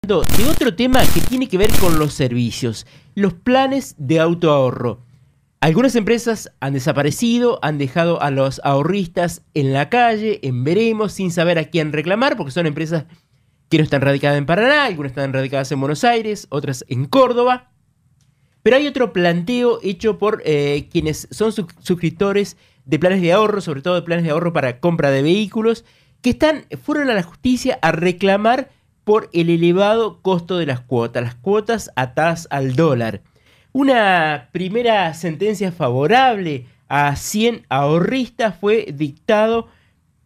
De otro tema que tiene que ver con los servicios, los planes de autoahorro. Algunas empresas han desaparecido, han dejado a los ahorristas en la calle, en veremos, sin saber a quién reclamar, porque son empresas que no están radicadas en Paraná, algunas están radicadas en Buenos Aires, otras en Córdoba. Pero hay otro planteo hecho por quienes son suscriptores de planes de ahorro, sobre todo de planes de ahorro para compra de vehículos, que fueron a la justicia a reclamar por el elevado costo de las cuotas atadas al dólar. Una primera sentencia favorable a 100 ahorristas fue dictado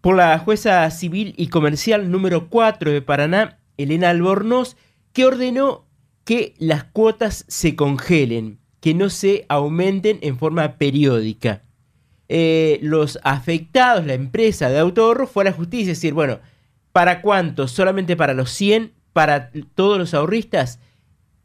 por la jueza civil y comercial número 4 de Paraná, Elena Albornoz, que ordenó que las cuotas se congelen, que no se aumenten en forma periódica. Los afectados, la empresa de autoahorro, fue a la justicia a decir, bueno, ¿para cuántos? ¿Solamente para los 100? ¿Para todos los ahorristas?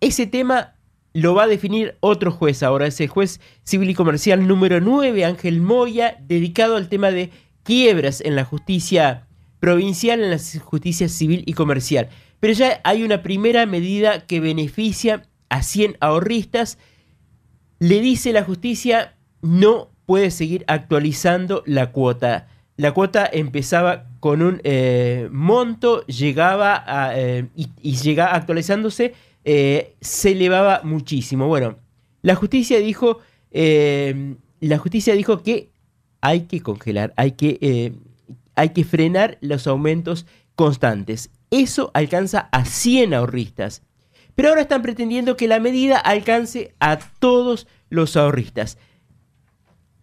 Ese tema lo va a definir otro juez ahora, ese juez civil y comercial número 9, Ángel Moya, dedicado al tema de quiebras en la justicia provincial, en la justicia civil y comercial. Pero ya hay una primera medida que beneficia a 100 ahorristas. Le dice la justicia, no puede seguir actualizando la cuota. La cuota empezaba con un monto, llegaba y llegaba actualizándose, se elevaba muchísimo. Bueno, la justicia dijo que hay que congelar, hay que frenar los aumentos constantes. Eso alcanza a 100 ahorristas. Pero ahora están pretendiendo que la medida alcance a todos los ahorristas.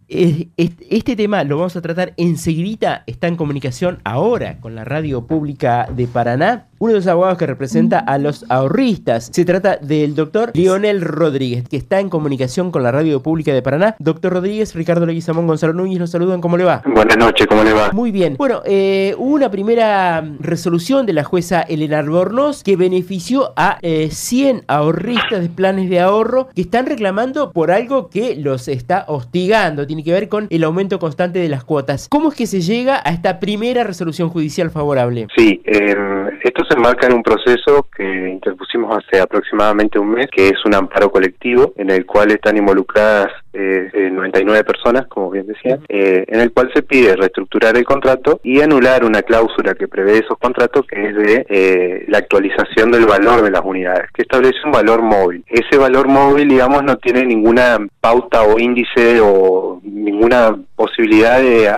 Este tema lo vamos a tratar enseguidita. Está en comunicación ahora con la radio pública de Paraná uno de los abogados que representa a los ahorristas. Se trata del doctor Lionel Rodríguez, que está en comunicación con la radio pública de Paraná. Doctor Rodríguez, Ricardo Leguizamón, Gonzalo Núñez, los saludan. ¿Cómo le va? Buenas noches, ¿cómo le va? Muy bien. Bueno, hubo una primera resolución de la jueza Elena Albornoz que benefició a 100 ahorristas de planes de ahorro que están reclamando por algo que los está hostigando. Tiene que ver con el aumento constante de las cuotas. ¿Cómo es que se llega a esta primera resolución judicial favorable? Sí, esto se enmarca en un proceso que interpusimos hace aproximadamente un mes, que es un amparo colectivo en el cual están involucradas 99 personas, como bien decía, en el cual se pide reestructurar el contrato y anular una cláusula que prevé esos contratos, que es de la actualización del valor de las unidades, que establece un valor móvil. Ese valor móvil, digamos, no tiene ninguna pauta o índice o ninguna posibilidad de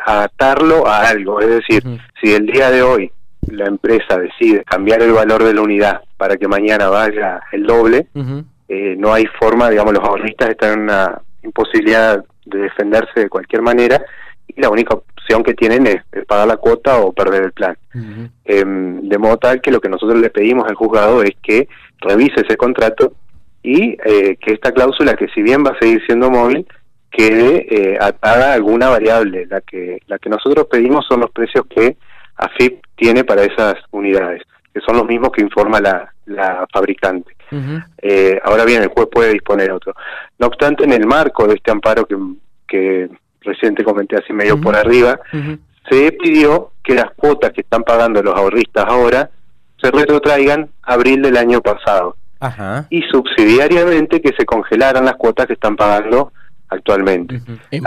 atarlo a algo. Es decir, si el día de hoy la empresa decide cambiar el valor de la unidad para que mañana vaya el doble, no hay forma, digamos, los ahorristas están en una imposibilidad de defenderse de cualquier manera y la única opción que tienen es pagar la cuota o perder el plan. De modo tal que lo que nosotros le pedimos al juzgado es que revise ese contrato y que esta cláusula, que si bien va a seguir siendo móvil, quede atada a alguna variable. La que nosotros pedimos son los precios que AFIP tiene para esas unidades, que son los mismos que informa la fabricante. Ahora bien, el juez puede disponer otro. No obstante, en el marco de este amparo que recién te comenté así medio por arriba, se pidió que las cuotas que están pagando los ahorristas ahora se retrotraigan a abril del año pasado. Y subsidiariamente que se congelaran las cuotas que están pagando actualmente. ¿En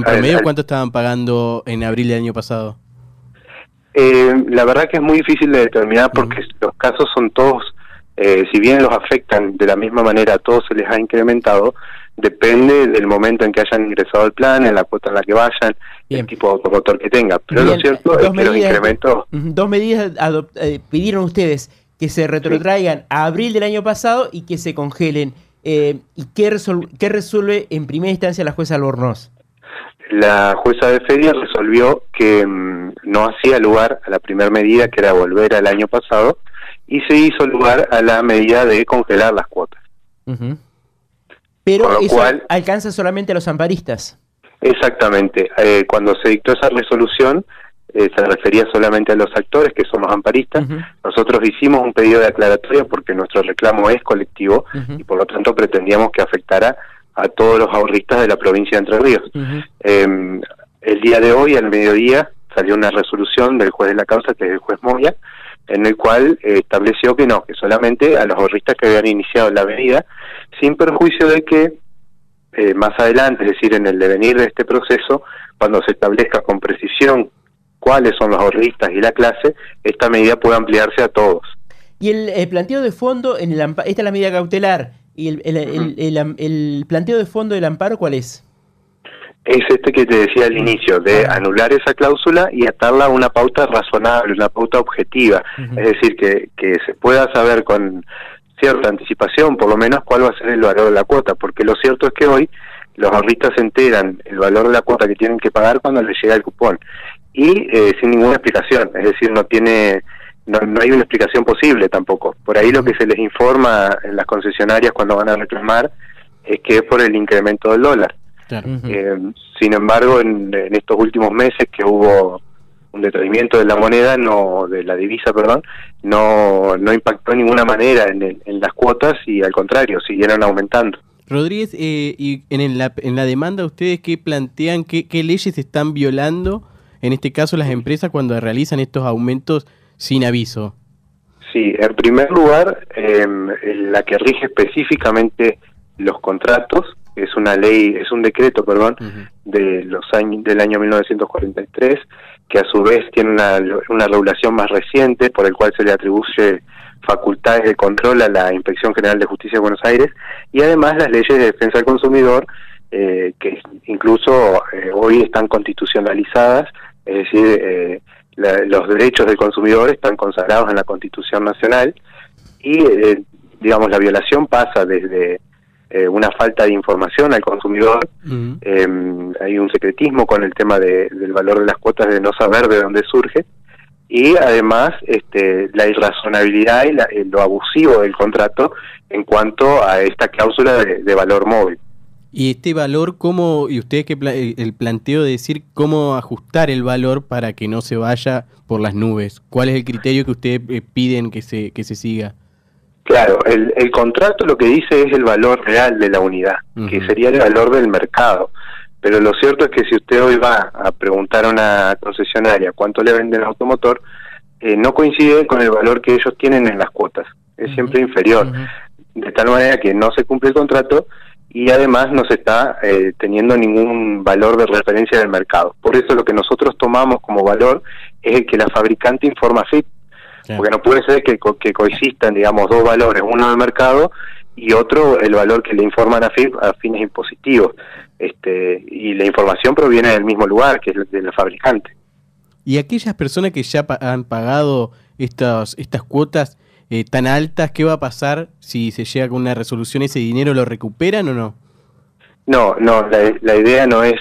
promedio cuánto estaban pagando en abril del año pasado? La verdad que es muy difícil de determinar porque los casos son todos, si bien los afectan de la misma manera, a todos se les ha incrementado, depende del momento en que hayan ingresado al plan, en la cuota en la que vayan, el tipo de automotor que tenga. Pero lo cierto es que los incrementos... Dos medidas pidieron ustedes, que se retrotraigan a abril del año pasado y que se congelen. ¿Y qué resuelve en primera instancia la jueza Albornoz? La jueza de Feria resolvió que no hacía lugar a la primera medida, que era volver al año pasado, y se hizo lugar a la medida de congelar las cuotas. Pero eso alcanza solamente a los amparistas. Exactamente. Cuando se dictó esa resolución, se refería solamente a los actores, que son los amparistas. Nosotros hicimos un pedido de aclaratoria porque nuestro reclamo es colectivo y por lo tanto pretendíamos que afectara a todos los ahorristas de la provincia de Entre Ríos. El día de hoy, al mediodía, salió una resolución del juez de la causa, que es el juez Moya, en el cual estableció que no, que solamente a los ahorristas que habían iniciado la avenida, sin perjuicio de que más adelante, es decir, en el devenir de este proceso, cuando se establezca con precisión cuáles son los ahorristas y la clase, esta medida puede ampliarse a todos. Y el planteo de fondo, esta es la medida cautelar, y el planteo de fondo del amparo, ¿cuál es? Es este que te decía al inicio, de anular esa cláusula y atarla a una pauta razonable, una pauta objetiva, es decir, que se pueda saber con cierta anticipación, por lo menos, cuál va a ser el valor de la cuota, porque lo cierto es que hoy los ahorristas se enteran el valor de la cuota que tienen que pagar cuando les llega el cupón, y sin ninguna explicación, es decir, no hay una explicación posible tampoco. Por ahí lo que se les informa en las concesionarias cuando van a reclamar es que es por el incremento del dólar. Claro. Sin embargo, en estos últimos meses que hubo un detenimiento de la moneda, de la divisa, perdón, no impactó de ninguna manera en las cuotas y al contrario, siguieron aumentando. Rodríguez, y en la demanda, ¿ustedes qué plantean, qué leyes están violando, en este caso las empresas, cuando realizan estos aumentos sin aviso? Sí, en primer lugar, la que rige específicamente los contratos, es una ley, es un decreto, perdón, del año 1943, que a su vez tiene una regulación más reciente por el cual se le atribuye facultades de control a la Inspección General de Justicia de Buenos Aires, y además las leyes de defensa del consumidor, que incluso hoy están constitucionalizadas, es decir, los derechos del consumidor están consagrados en la Constitución Nacional, y digamos, la violación pasa desde una falta de información al consumidor, hay un secretismo con el tema del valor de las cuotas, de no saber de dónde surge, y además la irrazonabilidad y lo abusivo del contrato en cuanto a esta cláusula de valor móvil. Y este valor, ¿cómo, y ustedes el planteo de decir cómo ajustar el valor para que no se vaya por las nubes? ¿Cuál es el criterio que ustedes piden que se siga? Claro, el contrato lo que dice es el valor real de la unidad, que sería el valor del mercado. Pero lo cierto es que si usted hoy va a preguntar a una concesionaria cuánto le venden el automotor, no coincide con el valor que ellos tienen en las cuotas, es siempre inferior, de tal manera que no se cumple el contrato y además no se está teniendo ningún valor de referencia del mercado. Por eso lo que nosotros tomamos como valor es el que la fabricante informa FIP, porque no puede ser que coexistan, digamos, dos valores, uno del mercado y otro el valor que le informan a FIP a fines impositivos. Y la información proviene del mismo lugar, que es de la fabricante. ¿Y aquellas personas que ya han pagado estas cuotas tan altas, qué va a pasar si se llega con una resolución? ¿Ese dinero lo recuperan o no? No, la idea no es,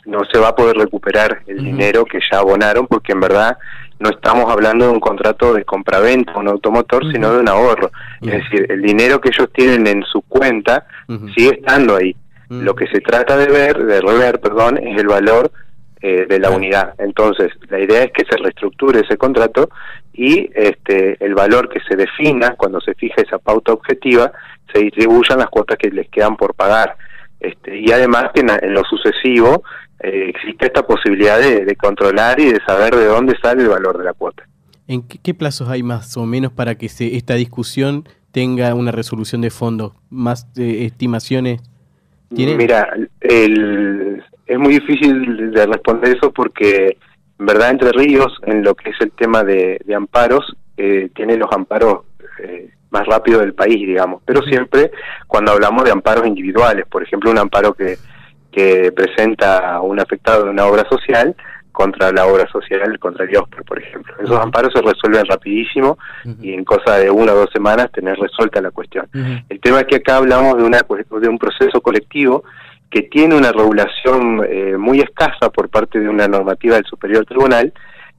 no se va a poder recuperar el dinero que ya abonaron, porque en verdad no estamos hablando de un contrato de compraventa de un automotor, sino de un ahorro. Es decir, el dinero que ellos tienen en su cuenta sigue estando ahí. Lo que se trata de rever, es el valor de la unidad. Entonces, la idea es que se reestructure ese contrato y el valor que se defina cuando se fija esa pauta objetiva, se distribuyan las cuotas que les quedan por pagar. Y además que en lo sucesivo existe esta posibilidad de controlar y de saber de dónde sale el valor de la cuota. ¿En qué plazos hay más o menos para que esta discusión tenga una resolución de fondo? ¿Más estimaciones tienen? Mira, es muy difícil de responder eso porque en verdad Entre Ríos, en lo que es el tema de amparos, tiene los amparos más rápido del país, digamos, pero siempre cuando hablamos de amparos individuales, por ejemplo, un amparo que presenta un afectado de una obra social contra la obra social, contra el IOSPER, por ejemplo. Esos amparos se resuelven rapidísimo y en cosa de 1 o 2 semanas tener resuelta la cuestión. El tema es que acá hablamos de un proceso colectivo que tiene una regulación muy escasa por parte de una normativa del Superior Tribunal,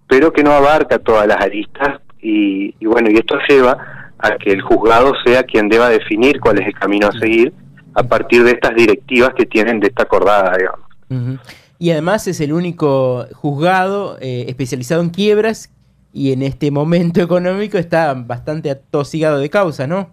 pero que no abarca todas las aristas y esto lleva a que el juzgado sea quien deba definir cuál es el camino a seguir a partir de estas directivas que tienen de esta acordada, digamos. Y además es el único juzgado especializado en quiebras y en este momento económico está bastante atosigado de causa, ¿no?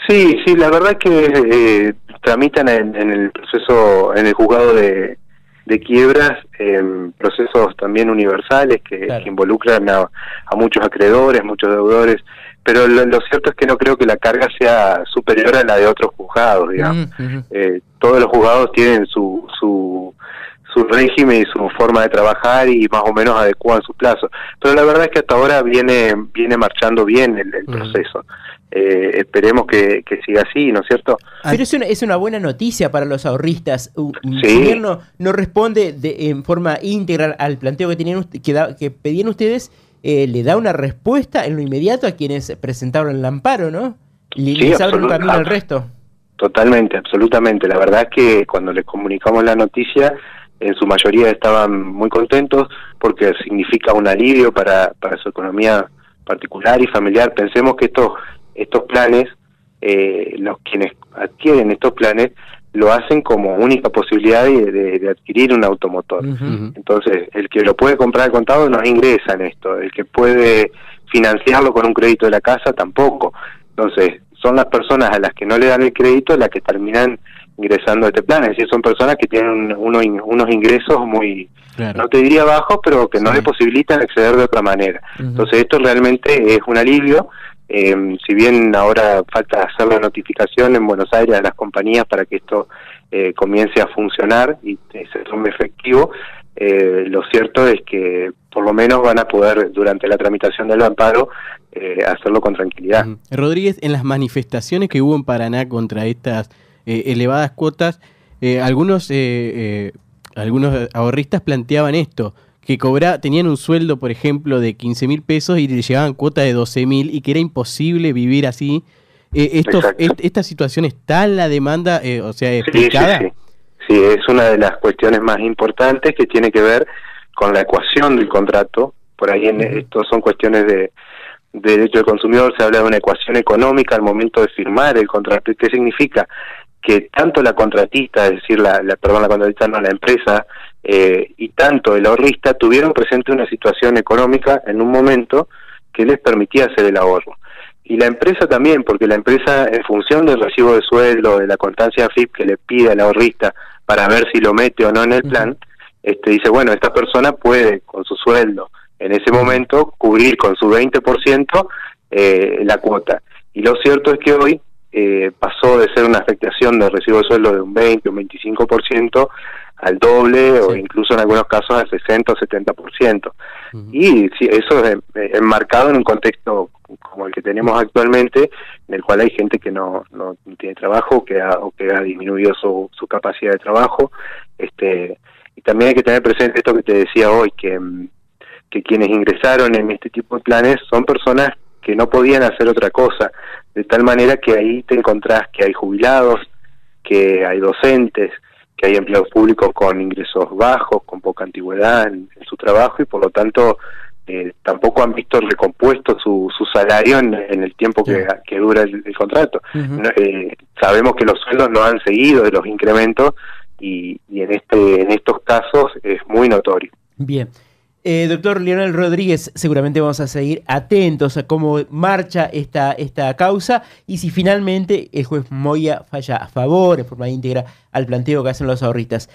Sí, la verdad es que tramitan en el proceso, en el juzgado de de quiebras en procesos también universales que involucran a muchos acreedores, muchos deudores, pero lo cierto es que no creo que la carga sea superior a la de otros juzgados, digamos. Todos los juzgados tienen su régimen y su forma de trabajar y más o menos adecuan sus plazos, pero la verdad es que hasta ahora viene marchando bien el proceso. Esperemos que siga así, ¿no es cierto? Pero es una buena noticia para los ahorristas. El gobierno no responde en forma íntegra al planteo que pedían ustedes, le da una respuesta en lo inmediato a quienes presentaron el amparo, ¿no? Les abre un camino al resto. Totalmente, absolutamente. La verdad es que cuando les comunicamos la noticia, en su mayoría estaban muy contentos porque significa un alivio para su economía particular y familiar. Pensemos que estos planes, los quienes adquieren estos planes, lo hacen como única posibilidad de adquirir un automotor. Entonces, el que lo puede comprar al contado no ingresa en esto, el que puede financiarlo con un crédito de la casa tampoco. Entonces, son las personas a las que no le dan el crédito las que terminan ingresando a este plan, es decir, son personas que tienen unos ingresos muy, no te diría bajos, pero que no le posibilitan acceder de otra manera. Entonces, esto realmente es un alivio. Si bien ahora falta hacer la notificación en Buenos Aires a las compañías para que esto comience a funcionar y se tome efectivo, lo cierto es que por lo menos van a poder, durante la tramitación del amparo, hacerlo con tranquilidad. Rodríguez, en las manifestaciones que hubo en Paraná contra estas elevadas cuotas, algunos ahorristas planteaban esto, que tenían un sueldo, por ejemplo, de 15.000 pesos y le llegaban cuotas de 12.000 y que era imposible vivir así. ¿Esta situación está en la demanda, explicada? Sí, es una de las cuestiones más importantes que tiene que ver con la ecuación del contrato. Por ahí esto son cuestiones de derecho del consumidor, se habla de una ecuación económica al momento de firmar el contrato. ¿Y qué significa? Que tanto la contratista, es decir, la empresa, y tanto el ahorrista tuvieron presente una situación económica en un momento que les permitía hacer el ahorro. Y la empresa también, porque la empresa, en función del recibo de sueldo, de la constancia AFIP que le pide al ahorrista para ver si lo mete o no en el plan, dice, bueno, esta persona puede, con su sueldo, en ese momento, cubrir con su 20% la cuota. Y lo cierto es que hoy pasó de ser una afectación de recibo de sueldo de un 20 o un 25% al doble o incluso en algunos casos al 60 o 70%. Y sí, eso es enmarcado en un contexto como el que tenemos actualmente, en el cual hay gente que no tiene trabajo o que ha disminuido su capacidad de trabajo. Y también hay que tener presente esto que te decía hoy, que quienes ingresaron en este tipo de planes son personas que no podían hacer otra cosa, de tal manera que ahí te encontrás que hay jubilados, que hay docentes, que hay empleados públicos con ingresos bajos, con poca antigüedad en su trabajo y por lo tanto tampoco han visto recompuesto su salario en el tiempo que dura el contrato. Sabemos que los sueldos no han seguido de los incrementos y en estos casos es muy notorio. Bien. Doctor Leonel Rodríguez, seguramente vamos a seguir atentos a cómo marcha esta causa y si finalmente el juez Moya falla a favor, en forma íntegra, al planteo que hacen los ahorristas.